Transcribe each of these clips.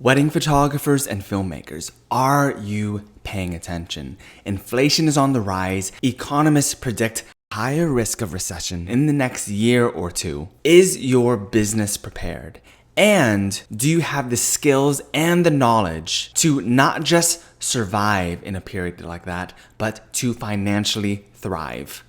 Wedding photographers and filmmakers, are you paying attention? Inflation is on the rise. Economists predict higher risk of recession in the next year or two. Is your business prepared? And do you have the skills and the knowledge to not just survive in a period like that, but to financially thrive?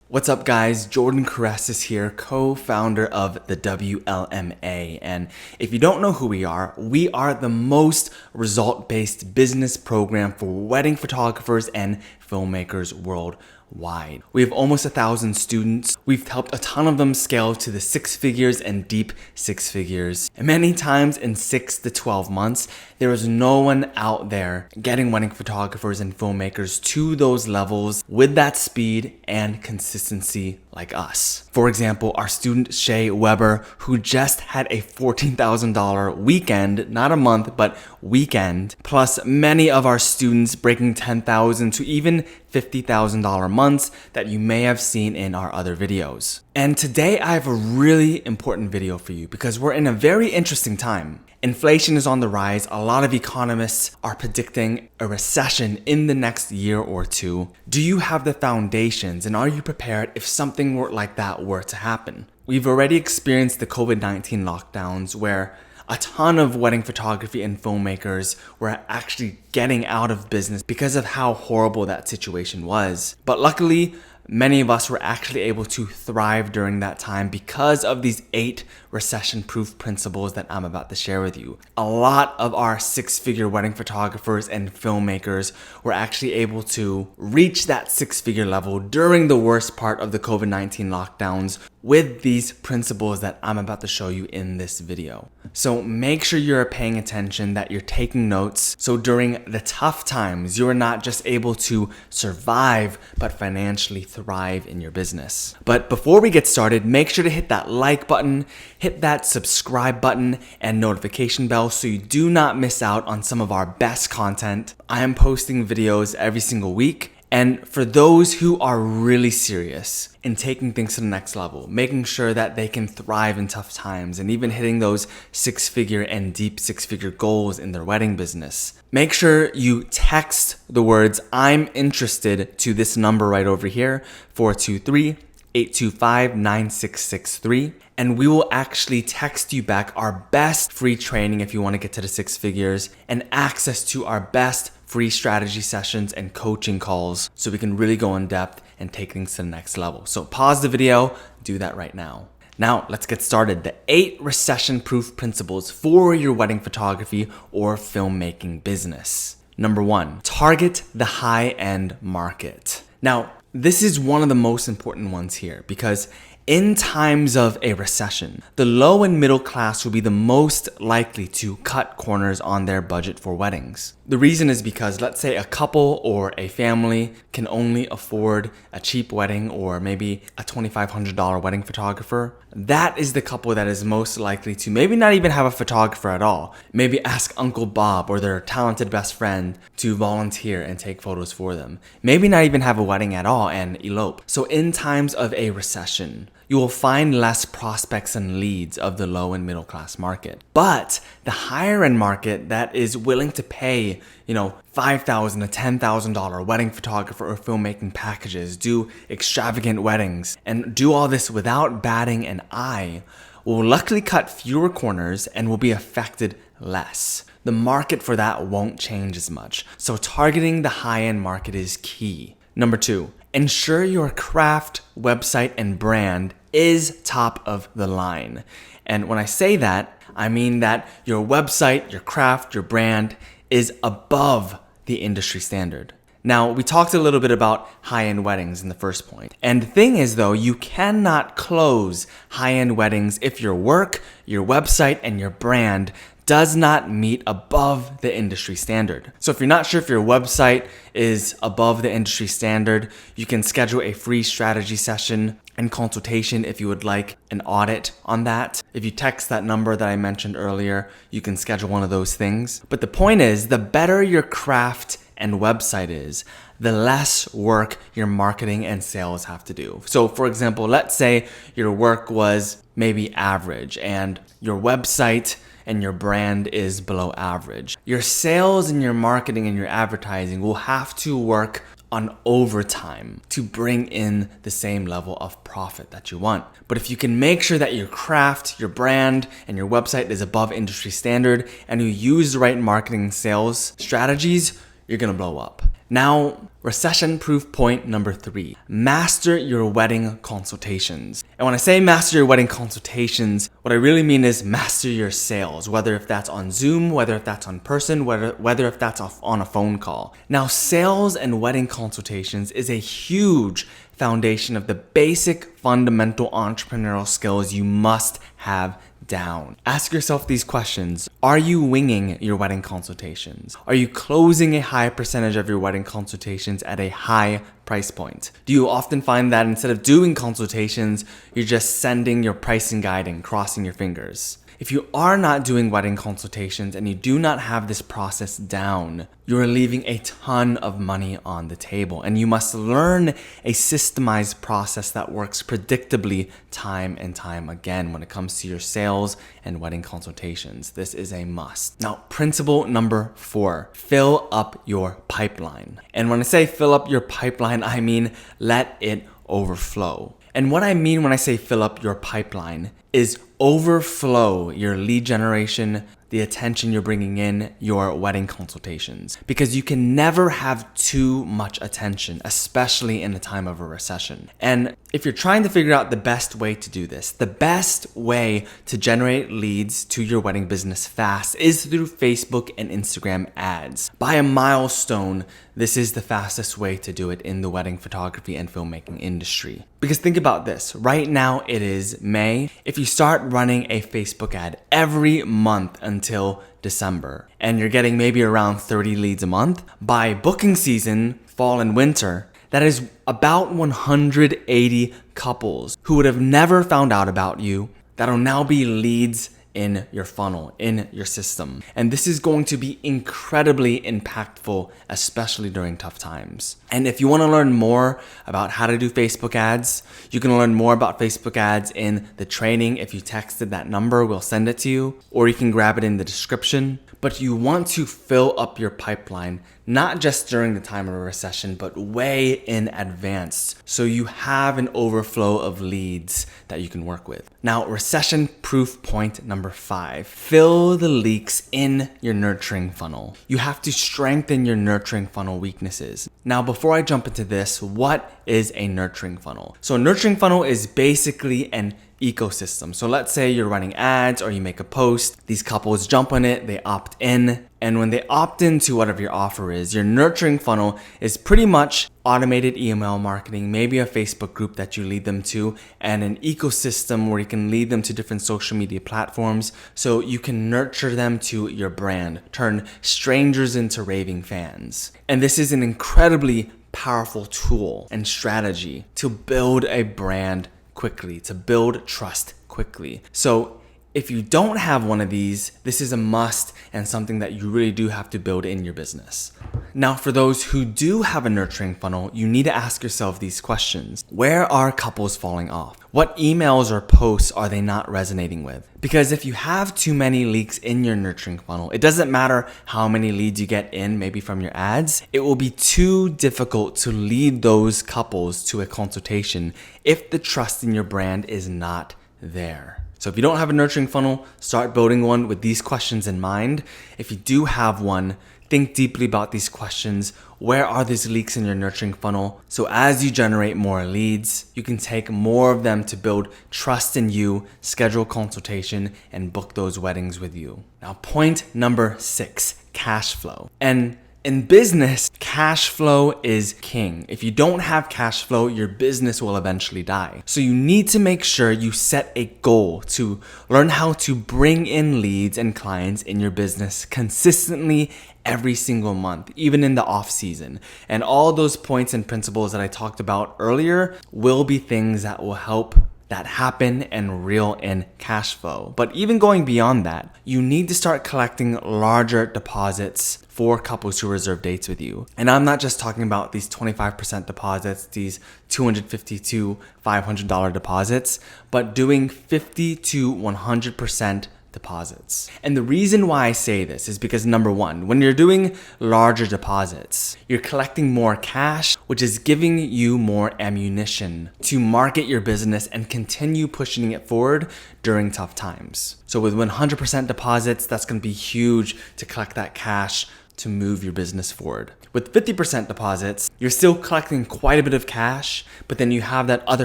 What's up guys, Jordan Correces here, co-founder of the WLMA, and if you don't know who we are the most result-based business program for wedding photographers and filmmakers worldwide. We have almost 1,000 students. We've helped a ton of them scale to the 6 figures and deep 6 figures. And many times in 6 to 12 months, there is no one out there getting wedding photographers and filmmakers to those levels with that speed and consistency like us. For example, our student Shay Weber, who just had a $14,000 weekend, not a month, but weekend, plus many of our students breaking $10,000 to even $50,000 months that you may have seen in our other videos. And today I have a really important video for you because we're in a very interesting time. Inflation is on the rise. A lot of economists are predicting a recession in the next year or two. Do you have the foundations and are you prepared if something like that were to happen? We've already experienced the COVID-19 lockdowns where a ton of wedding photography and filmmakers were actually getting out of business because of how horrible that situation was. But luckily, many of us were actually able to thrive during that time because of these 8 recession-proof principles that I'm about to share with you. A lot of our 6-figure wedding photographers and filmmakers were actually able to reach that 6-figure level during the worst part of the COVID-19 lockdowns with these principles that I'm about to show you in this video. So make sure you're paying attention, that you're taking notes, so during the tough times, you're not just able to survive, but financially thrive in your business. But before we get started, make sure to hit that like button, hit that subscribe button and notification bell so you do not miss out on some of our best content. I am posting videos every single week. And for those who are really serious in taking things to the next level, making sure that they can thrive in tough times and even hitting those 6-figure and deep 6-figure goals in their wedding business, make sure you text the words "I'm interested" to this number right over here, 423-825-9663. And we will actually text you back our best free training if you want to get to the 6 figures and access to our best free strategy sessions and coaching calls so we can really go in depth and take things to the next level. So pause the video, do that right now. Now let's get started. The 8 recession-proof principles for your wedding photography or filmmaking business. Number 1, target the high-end market. Now, this is one of the most important ones here because in times of a recession, the low and middle class will be the most likely to cut corners on their budget for weddings. The reason is because let's say a couple or a family can only afford a cheap wedding or maybe a $2,500 wedding photographer. That is the couple that is most likely to maybe not even have a photographer at all. Maybe ask Uncle Bob or their talented best friend to volunteer and take photos for them. Maybe not even have a wedding at all and elope. So in times of a recession, you will find less prospects and leads of the low and middle class market. But the higher end market that is willing to pay, $5,000 to $10,000 wedding photographer or filmmaking packages, do extravagant weddings, and do all this without batting an eye, will luckily cut fewer corners and will be affected less. The market for that won't change as much. So targeting the high-end market is key. Number 2, ensure your craft, website, and brand is top of the line. And when I say that, I mean that your website, your craft, your brand is above the industry standard. Now, we talked a little bit about high-end weddings in the first point. And the thing is though, you cannot close high-end weddings if your work, your website, and your brand does not meet above the industry standard. So if you're not sure if your website is above the industry standard, you can schedule a free strategy session and consultation if you would like an audit on that. If you text that number that I mentioned earlier, you can schedule one of those things. But the point is, the better your craft and website is, the less work your marketing and sales have to do. So for example, let's say your work was maybe average and your website and your brand is below average. Your sales and your marketing and your advertising will have to work on overtime to bring in the same level of profit that you want. But if you can make sure that your craft, your brand, and your website is above industry standard and you use the right marketing and sales strategies, you're gonna blow up. Now, recession proof point number 3, master your wedding consultations. And when I say master your wedding consultations, what I really mean is master your sales, whether if that's on Zoom, whether if that's on person, whether if that's on a phone call. Now, sales and wedding consultations is a huge foundation of the basic fundamental entrepreneurial skills you must have down. Ask yourself these questions. Are you winging your wedding consultations? Are you closing a high percentage of your wedding consultations at a high price point? Do you often find that instead of doing consultations, you're just sending your pricing guide and crossing your fingers? If you are not doing wedding consultations and you do not have this process down, you are leaving a ton of money on the table, and you must learn a systemized process that works predictably time and time again when it comes to your sales and wedding consultations. This is a must. Now, principle number 4, fill up your pipeline. And when I say fill up your pipeline, I mean let it overflow. And what I mean when I say fill up your pipeline is overflow your lead generation, the attention you're bringing in, your wedding consultations. Because you can never have too much attention, especially in a time of a recession. And if you're trying to figure out the best way to do this, the best way to generate leads to your wedding business fast is through Facebook and Instagram ads. By a milestone, this is the fastest way to do it in the wedding photography and filmmaking industry. Because think about this, right now it is May. If you start running a Facebook ad every month until December, and you're getting maybe around 30 leads a month, by booking season, fall and winter, that is about 180 couples who would have never found out about you that'll now be leads in your funnel, in your system. And this is going to be incredibly impactful, especially during tough times. And if you want to learn more about how to do Facebook ads, you can learn more about Facebook ads in the training. If you texted that number, we'll send it to you, or you can grab it in the description. But you want to fill up your pipeline, not just during the time of a recession, but way in advance, so you have an overflow of leads that you can work with. Now, recession proof point number 5, fill the leaks in your nurturing funnel. You have to strengthen your nurturing funnel weaknesses. Now, before I jump into this, what is a nurturing funnel? So a nurturing funnel is basically an ecosystem. So let's say you're running ads or you make a post, these couples jump on it, they opt in, and when they opt into whatever your offer is, your nurturing funnel is pretty much automated email marketing, maybe a Facebook group that you lead them to, and an ecosystem where you can lead them to different social media platforms so you can nurture them to your brand, turn strangers into raving fans. And this is an incredibly powerful tool and strategy to build a brand quickly, to build trust quickly. So if you don't have one of these, this is a must and something that you really do have to build in your business. Now, for those who do have a nurturing funnel, you need to ask yourself these questions. Where are couples falling off? What emails or posts are they not resonating with? Because if you have too many leaks in your nurturing funnel, it doesn't matter how many leads you get in, maybe from your ads, it will be too difficult to lead those couples to a consultation if the trust in your brand is not there. So if you don't have a nurturing funnel, start building one with these questions in mind. If you do have one, think deeply about these questions. Where are these leaks in your nurturing funnel? So as you generate more leads, you can take more of them to build trust in you, schedule consultation, and book those weddings with you. Now, point number 6, cash flow. And in business, cash flow is king. If you don't have cash flow, your business will eventually die. So you need to make sure you set a goal to learn how to bring in leads and clients in your business consistently every single month, even in the off season. And all those points and principles that I talked about earlier will be things that will help that happen and reel in cash flow. But even going beyond that, you need to start collecting larger deposits for couples who reserve dates with you. And I'm not just talking about these 25% deposits, these $250 to $500 deposits, but doing 50 to 100% deposits. And the reason why I say this is because number one, when you're doing larger deposits, you're collecting more cash, which is giving you more ammunition to market your business and continue pushing it forward during tough times. So with 100% deposits, that's going to be huge to collect that cash to move your business forward. With 50% deposits, you're still collecting quite a bit of cash, but then you have that other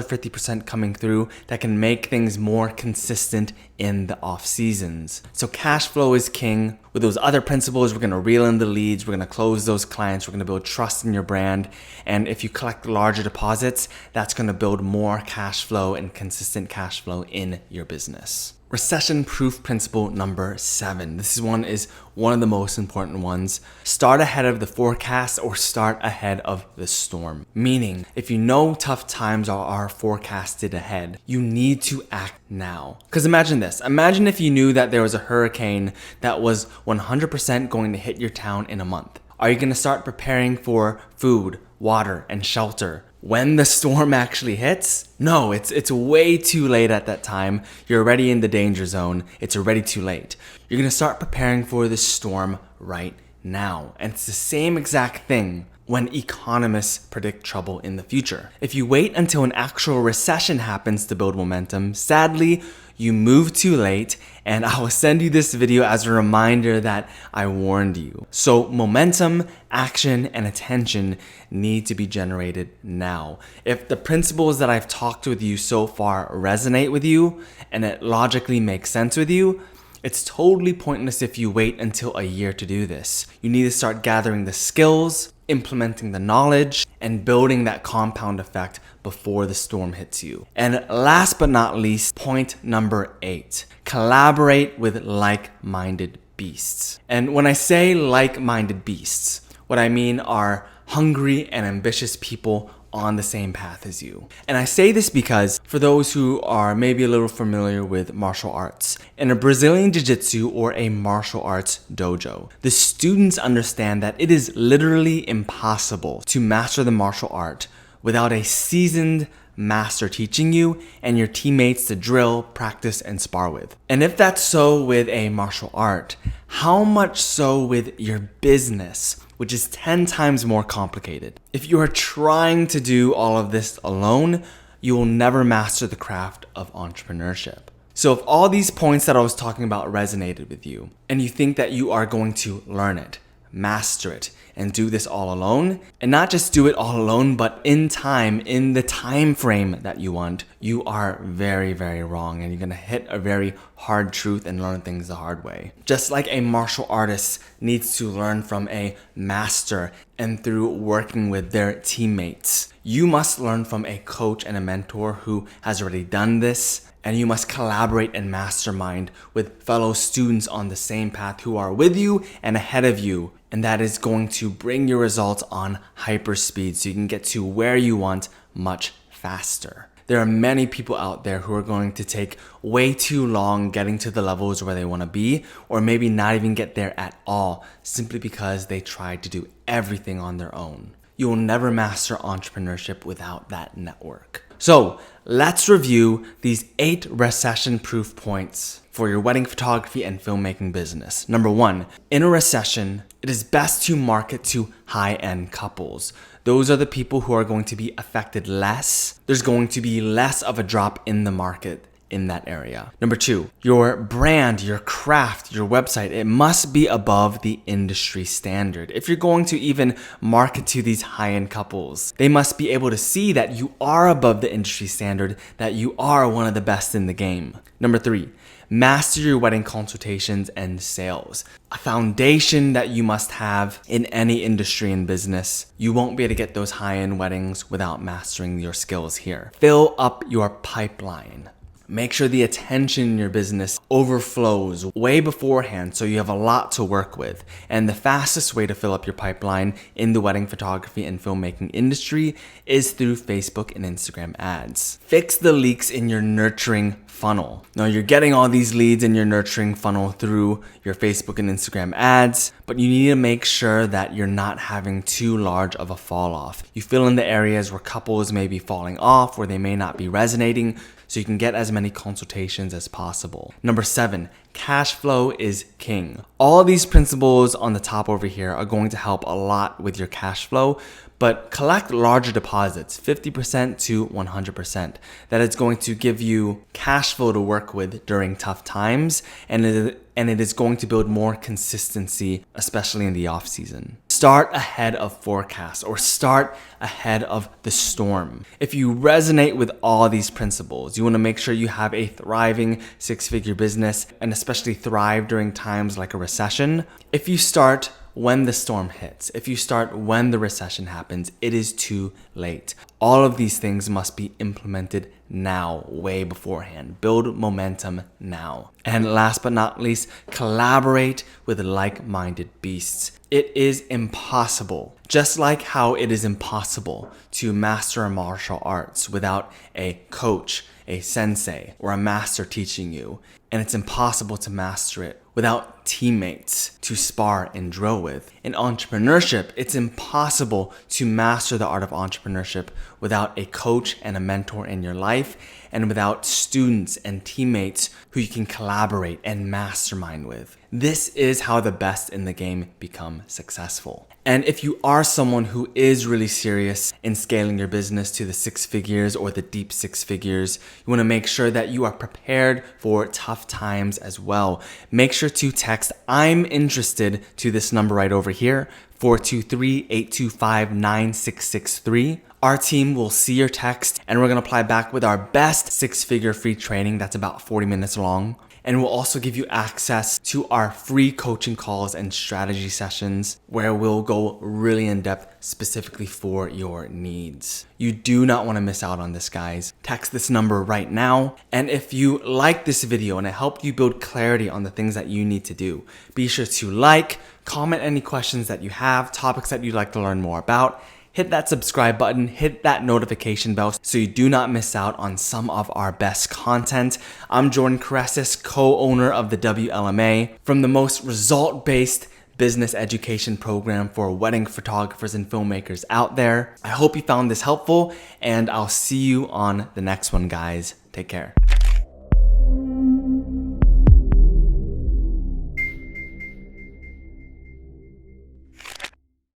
50% coming through that can make things more consistent in the off seasons. So cash flow is king. With those other principles, we're going to reel in the leads, we're going to close those clients, we're going to build trust in your brand. And if you collect larger deposits, that's going to build more cash flow and consistent cash flow in your business. Recession proof principle number 7. This one is one of the most important ones. Start ahead of the forecast or start ahead of the storm. Meaning, if you know tough times are forecasted ahead, you need to act now. Because imagine this. Imagine if you knew that there was a hurricane that was 100% going to hit your town in a month. Are you going to start preparing for food, water, and shelter when the storm actually hits? No, it's way too late at that time. You're already in the danger zone. It's already too late. You're going to start preparing for the storm right now. And it's the same exact thing when economists predict trouble in the future. If you wait until an actual recession happens to build momentum, sadly, you move too late, and I will send you this video as a reminder that I warned you. So momentum, action, and attention need to be generated now. If the principles that I've talked with you so far resonate with you, and it logically makes sense with you, it's totally pointless if you wait until a year to do this. You need to start gathering the skills, implementing the knowledge, and building that compound effect before the storm hits you. And last but not least, point number 8, collaborate with like-minded beasts. And when I say like-minded beasts, what I mean are hungry and ambitious people on the same path as you. And I say this because for those who are maybe a little familiar with martial arts, in a Brazilian jiu-jitsu or a martial arts dojo, the students understand that it is literally impossible to master the martial art without a seasoned master teaching you and your teammates to drill, practice, and spar with. And if that's so with a martial art, how much so with your business, which is 10 times more complicated? If you are trying to do all of this alone, you will never master the craft of entrepreneurship. So if all these points that I was talking about resonated with you, and you think that you are going to learn it, master it, and do this all alone, and not just do it all alone, but in time, in the time frame that you want, you are very, very wrong, and you're gonna hit a very hard truth and learn things the hard way. Just like a martial artist needs to learn from a master and through working with their teammates, you must learn from a coach and a mentor who has already done this. And you must collaborate and mastermind with fellow students on the same path who are with you and ahead of you. And that is going to bring your results on hyper speed so you can get to where you want much faster. There are many people out there who are going to take way too long getting to the levels where they want to be, or maybe not even get there at all, simply because they tried to do everything on their own. You will never master entrepreneurship without that network. So let's review these 8 recession-proof points for your wedding photography and filmmaking business. Number 1, in a recession, it is best to market to high-end couples. Those are the people who are going to be affected less. There's going to be less of a drop in the market in that area. Number 2, your brand, your craft, your website, it must be above the industry standard. If you're going to even market to these high-end couples, they must be able to see that you are above the industry standard, that you are one of the best in the game. Number 3, master your wedding consultations and sales. A foundation that you must have in any industry and business. You won't be able to get those high-end weddings without mastering your skills here. Fill up your pipeline. Make sure the attention in your business overflows way beforehand so you have a lot to work with. And the fastest way to fill up your pipeline in the wedding photography and filmmaking industry is through Facebook and Instagram ads. Fix the leaks in your nurturing funnel. Now you're getting all these leads in your nurturing funnel through your Facebook and Instagram ads, but you need to make sure that you're not having too large of a fall off. You fill in the areas where couples may be falling off, where they may not be resonating, so you can get as many consultations as possible. Number 7, cash flow is king. All these principles on the top over here are going to help a lot with your cash flow, but collect larger deposits, 50% to 100%. That is going to give you cash flow to work with during tough times, and it is going to build more consistency, especially in the off season. Start ahead of forecast, or start ahead of the storm. If you resonate with all these principles, you want to make sure you have a thriving 6-figure business, and especially thrive during times like a recession. If you start when the storm hits, if you start when the recession happens, it is too late. All of these things must be implemented now, way beforehand. Build momentum now. And last but not least, collaborate with like-minded beasts. It is impossible, just like how it is impossible to master martial arts without a coach, a sensei, or a master teaching you. And it's impossible to master it without teammates to spar and drill with. In entrepreneurship, it's impossible to master the art of entrepreneurship without a coach and a mentor in your life, and without students and teammates who you can collaborate and mastermind with. This is how the best in the game become successful. And if you are someone who is really serious in scaling your business to the 6 figures or the deep 6 figures, you want to make sure that you are prepared for tough times as well. Make sure to text "I'm interested" to this number right over here, 423-825-9663. Our team will see your text, and we're going to apply back with our best 6-figure free training that's about 40 minutes long. And we'll also give you access to our free coaching calls and strategy sessions where we'll go really in depth specifically for your needs. You do not want to miss out on this, guys. Text this number right now. And if you like this video and it helped you build clarity on the things that you need to do, be sure to like, comment any questions that you have, topics that you'd like to learn more about. Hit that subscribe button, hit that notification bell so you do not miss out on some of our best content. I'm Jordan Correces, co-owner of the WLMA, from the most result-based business education program for wedding photographers and filmmakers out there. I hope you found this helpful, and I'll see you on the next one, guys. Take care.